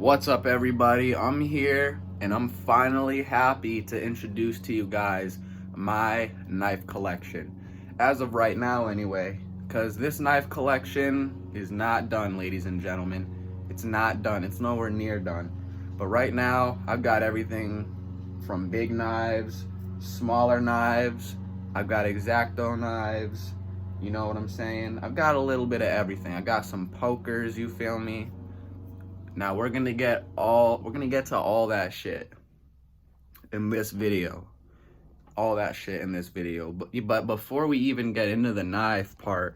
What's up, everybody? I'm here and I'm finally happy to introduce to you guys my knife collection. As of right now, anyway, because this knife collection is not done, ladies and gentlemen. It's not done, it's nowhere near done. But right now, I've got everything from big knives, smaller knives, I've got X-Acto knives, you know what I'm saying? I've got a little bit of everything. I got some pokers, you feel me? Now we're gonna get to all that shit in this video. All that shit in this video. But before we even get into the knife part,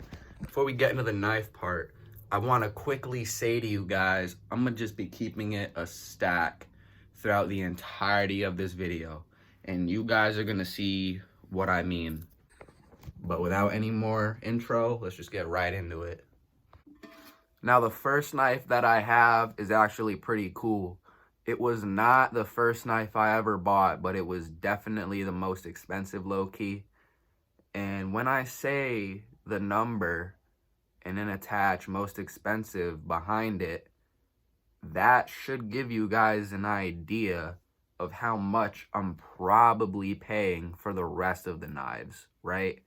I want to quickly say to you guys, I'm gonna just be keeping it a stack throughout the entirety of this video. And you guys are gonna see what I mean. But without any more intro, let's just get right into it. Now, the first knife that I have is actually pretty cool. It was not the first knife I ever bought, but it was definitely the most expensive, low-key. And when I say the number and then attach most expensive behind it, that should give you guys an idea of how much I'm probably paying for the rest of the knives, right?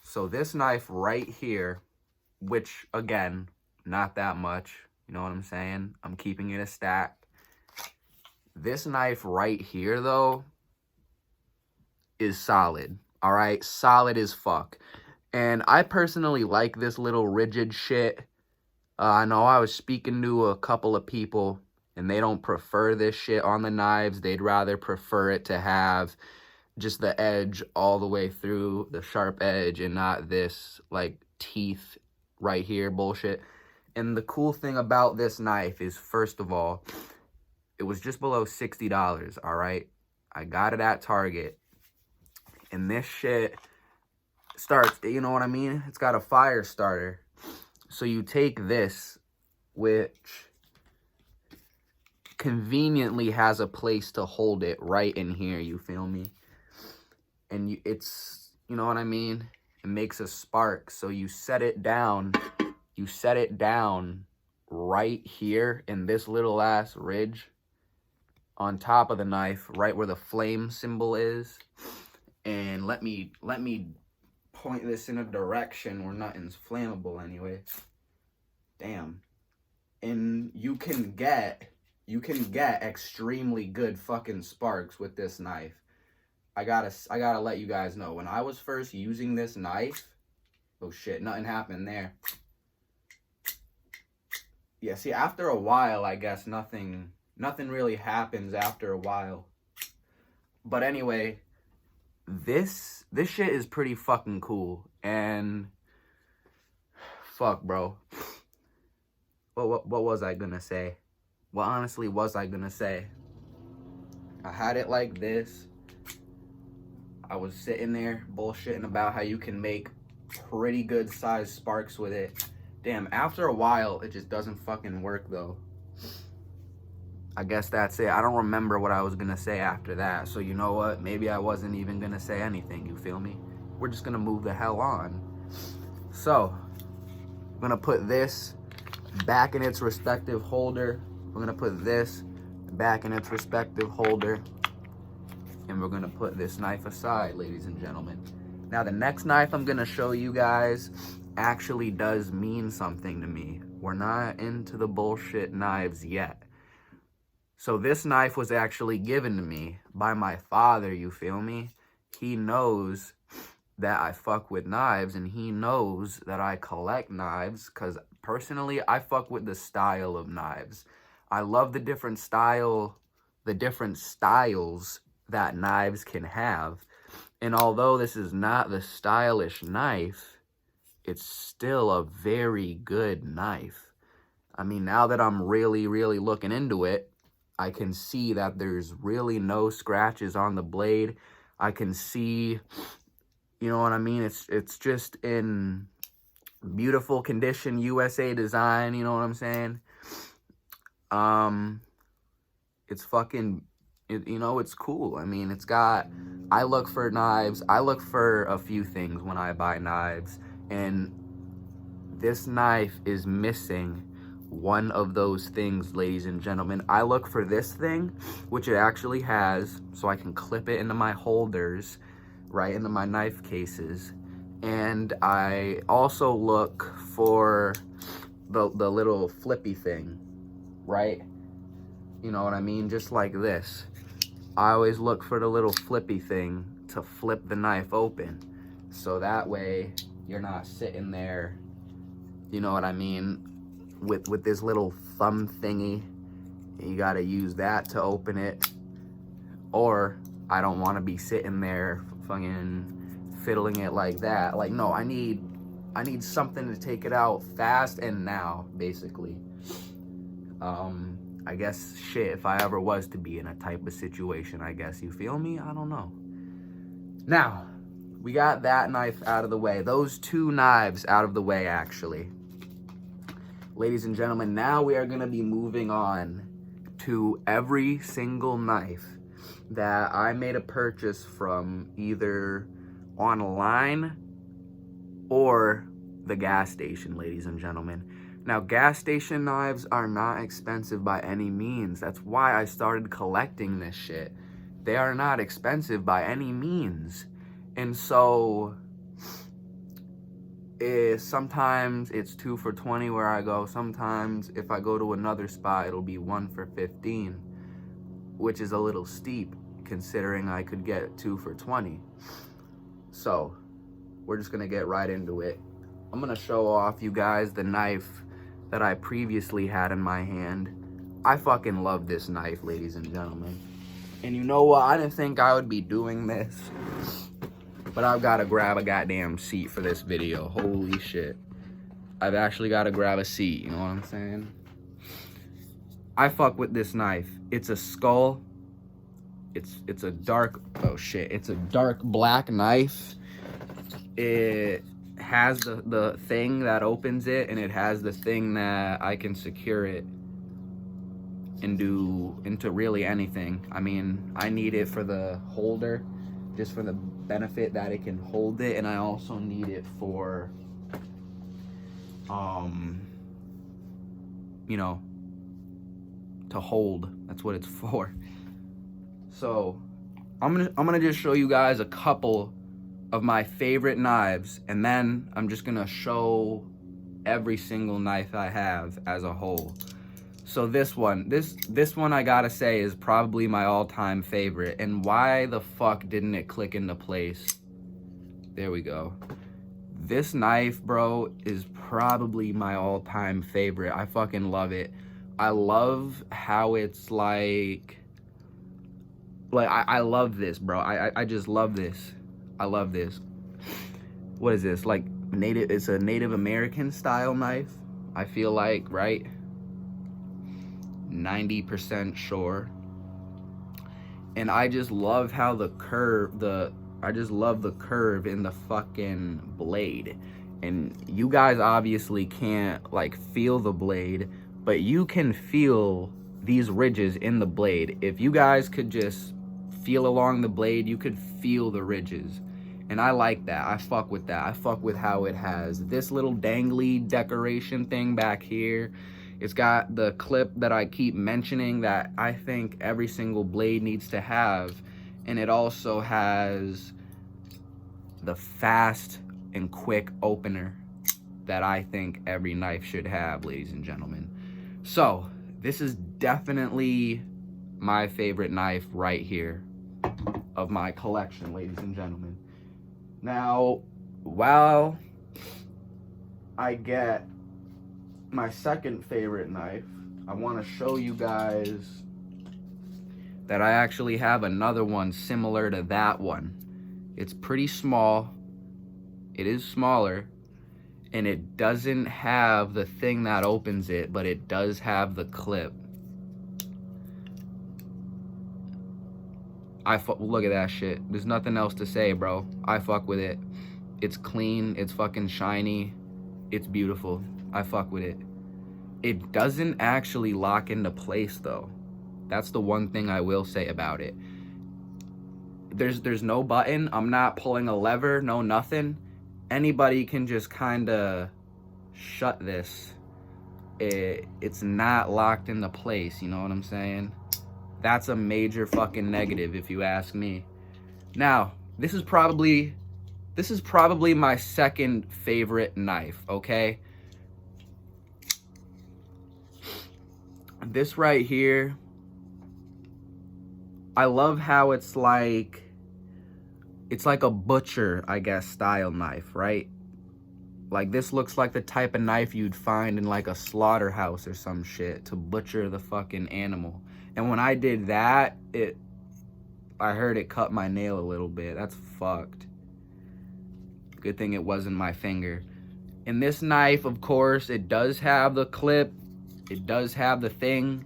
So this knife right here, which, again, not that much, you know what I'm saying? I'm keeping it a stack. This knife right here, though, is solid, all right? Solid as fuck. And I personally like this little rigid shit. I know I was speaking to a couple of people, and they don't prefer this shit on the knives. They'd rather prefer it to have just the edge all the way through, the sharp edge, and not this, like, teeth right here bullshit. And the cool thing about this knife is, first of all, it was just below $60, all right? I got it at Target. And this shit starts, you know what I mean? It's got a fire starter. So you take this, which conveniently has a place to hold it right in here, you feel me? And it's, you know what I mean? It makes a spark. So you set it down right here in this little ass ridge on top of the knife, right where the flame symbol is. And let me point this in a direction where nothing's flammable anyway. Damn. And you can get extremely good fucking sparks with this knife. I gotta let you guys know, when I was first using this knife, oh shit, nothing happened there. Yeah, see, after a while, I guess nothing really happens after a while. But anyway, this shit is pretty fucking cool. And fuck, bro. What was I gonna say? What honestly was I gonna say? I had it like this. I was sitting there bullshitting about how you can make pretty good sized sparks with it. Damn, after a while, it just doesn't fucking work, though. I guess that's it. I don't remember what I was gonna say after that. So you know what? Maybe I wasn't even gonna say anything, you feel me? We're just gonna move the hell on. So, I'm gonna put this back in its respective holder. We're gonna put this back in its respective holder. And we're gonna put this knife aside, ladies and gentlemen. Now, the next knife I'm gonna show you guys actually does mean something to me. We're not into the bullshit knives yet. So this knife was actually given to me by my father, you feel me? He knows that I fuck with knives, and he knows that I collect knives, because personally, I fuck with the style of knives. I love the different styles that knives can have. And although this is not the stylish knife, it's still a very good knife. I mean, now that I'm really, really looking into it, I can see that there's really no scratches on the blade. I can see, you know what I mean? It's just in beautiful condition, USA design, you know what I'm saying? It's fucking, you know, it's cool. I mean, it's got, I look for knives. I look for a few things when I buy knives. And this knife is missing one of those things, ladies and gentlemen. I look for this thing, which it actually has, so I can clip it into my holders, right into my knife cases. And I also look for the little flippy thing, right? You know what I mean? Just like this. I always look for the little flippy thing to flip the knife open. So that way you're not sitting there, you know what I mean, with this little thumb thingy. You gotta use that to open it. Or I don't wanna be sitting there fucking fiddling it like that. Like, no, I need something to take it out fast and now, basically. I guess, shit, if I ever was to be in a type of situation, I guess, you feel me? I don't know. Now, we got that knife out of the way. Those two knives out of the way, actually. Ladies and gentlemen, now we are going to be moving on to every single knife that I made a purchase from either online or the gas station, ladies and gentlemen. Now, gas station knives are not expensive by any means. That's why I started collecting this shit. They are not expensive by any means. And so, sometimes it's 2 for $20 where I go. Sometimes if I go to another spot, it'll be 1 for $15, which is a little steep considering I could get 2 for $20. So, we're just gonna get right into it. I'm gonna show off you guys the knife that I previously had in my hand. I fucking love this knife, ladies and gentlemen. And you know what? I didn't think I would be doing this, but I've got to grab a goddamn seat for this video. Holy shit. I've actually got to grab a seat, you know what I'm saying? I fuck with this knife. It's a skull. It's a dark, oh shit, it's a dark black knife. It has the thing that opens it, and it has the thing that I can secure it and do into really anything. I mean, I need it for the holder, just for the benefit that it can hold it, and I also need it for you know, to hold. That's what it's for. So I'm gonna just show you guys a couple of my favorite knives, and then I'm just gonna show every single knife I have as a whole. So this one I gotta say is probably my all-time favorite. And why the fuck didn't it click into place? There we go. This knife, bro, is probably my all-time favorite. I fucking love it. I love how it's like I love this, bro. I just love this. I love this. What is this? Like it's a Native American style knife, I feel like, right? 90% sure. And I just love how the curve, I just love the curve in the fucking blade. And you guys obviously can't like feel the blade, but you can feel these ridges in the blade. If you guys could just feel along the blade, you could feel the ridges. And I like that. I fuck with that. I fuck with how it has this little dangly decoration thing back here. It's got the clip that I keep mentioning that I think every single blade needs to have. And it also has the fast and quick opener that I think every knife should have, ladies and gentlemen. So this is definitely my favorite knife right here of my collection, ladies and gentlemen. Now, while I get my second favorite knife, I want to show you guys that I actually have another one similar to that one. It's pretty small. It is smaller, and it doesn't have the thing that opens it, but it does have the clip. Look at that shit. There's nothing else to say, bro. I fuck with it. It's clean. It's fucking shiny. It's beautiful. I fuck with it. It doesn't actually lock into place, though. That's the one thing I will say about it. There's no button. I'm not pulling a lever. No nothing. Anybody can just kind of shut this it's not locked into place, you know what I'm saying? That's a major fucking negative if you ask me. Now, this is probably my second favorite knife, okay? This right here, I love how it's like a butcher, I guess, style knife, right? Like, this looks like the type of knife you'd find in like a slaughterhouse or some shit to butcher the fucking animal. And when I did that, I heard it cut my nail a little bit. That's fucked. Good thing it wasn't my finger. And this knife, of course, it does have the clip. It does have the thing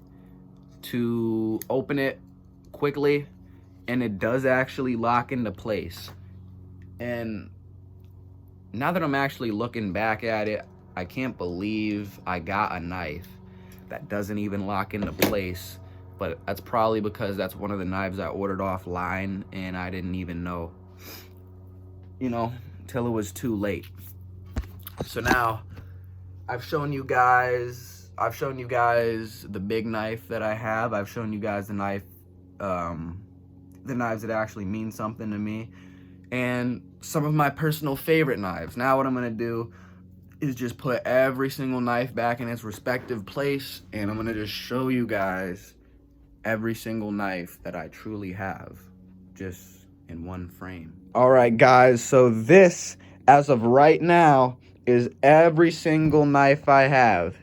to open it quickly. And it does actually lock into place. And now that I'm actually looking back at it, I can't believe I got a knife that doesn't even lock into place. But that's probably because that's one of the knives I ordered offline and I didn't even know, you know, until it was too late. So now I've shown you guys the big knife that I have. I've shown you guys the knives that actually mean something to me, and some of my personal favorite knives. Now what I'm gonna do is just put every single knife back in its respective place, and I'm gonna just show you guys every single knife that I truly have, just in one frame. All right, guys, so this, as of right now, is every single knife I have.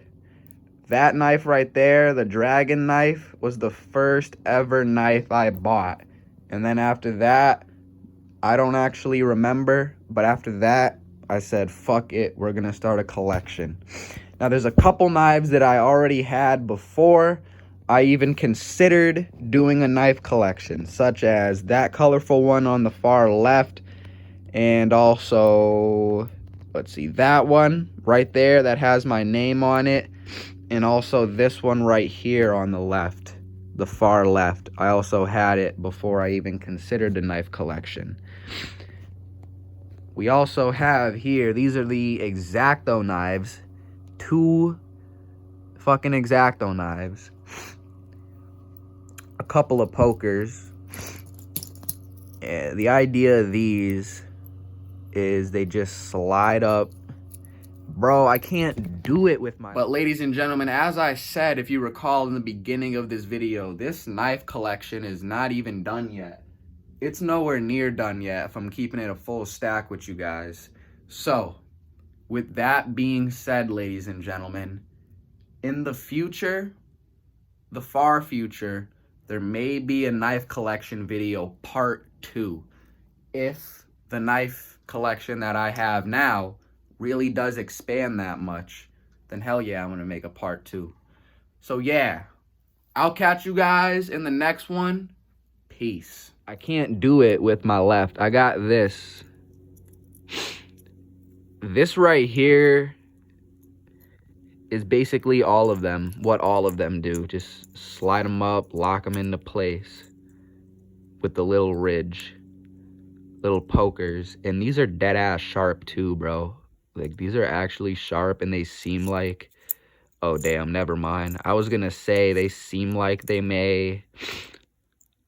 That knife right there, the dragon knife, was the first ever knife I bought. And then after that, I don't actually remember, but after that, I said, fuck it, we're gonna start a collection. Now, there's a couple knives that I already had before I even considered doing a knife collection, such as that colorful one on the far left, and also, let's see, that one right there that has my name on it, and also this one right here on the left, the far left. I also had it before I even considered the knife collection. We also have here, these are the X-Acto knives, 2 fucking X-Acto knives, a couple of pokers. The idea of these is they just slide up. Bro, I can't do it with my... But ladies and gentlemen, as I said, if you recall in the beginning of this video, this knife collection is not even done yet. It's nowhere near done yet if I'm keeping it a full stack with you guys. So, with that being said, ladies and gentlemen, in the future, the far future, there may be a knife collection video part 2. If the knife collection that I have now really does expand that much, then hell yeah, I'm gonna make a part 2. So yeah, I'll catch you guys in the next one. Peace. I can't do it with my left. I got this. This right here is basically all of them, what all of them do. Just slide them up, lock them into place with the little ridge, little pokers. And these are dead ass sharp too, bro. Like, these are actually sharp, and they seem like, oh damn, never mind. I was gonna say they seem like they may,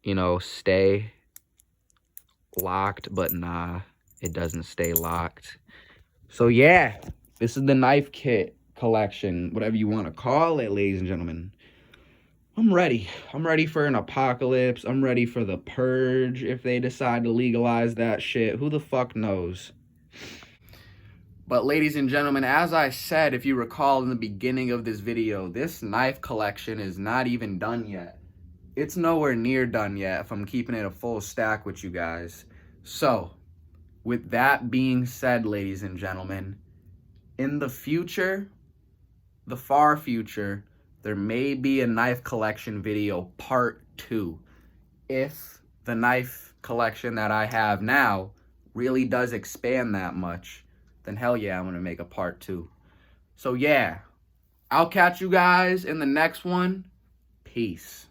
you know, stay locked, but nah, it doesn't stay locked. So yeah, this is the knife kit collection, whatever you want to call it, ladies and gentlemen. I'm ready. I'm ready for an apocalypse. I'm ready for the purge if they decide to legalize that shit. Who the fuck knows? But ladies and gentlemen, as I said, if you recall in the beginning of this video, this knife collection is not even done yet. It's nowhere near done yet if I'm keeping it a full stack with you guys. So, with that being said, ladies and gentlemen, in the future, the far future, there may be a knife collection video part 2. If the knife collection that I have now really does expand that much, then hell yeah, I'm gonna make a part 2. So yeah, I'll catch you guys in the next one. Peace.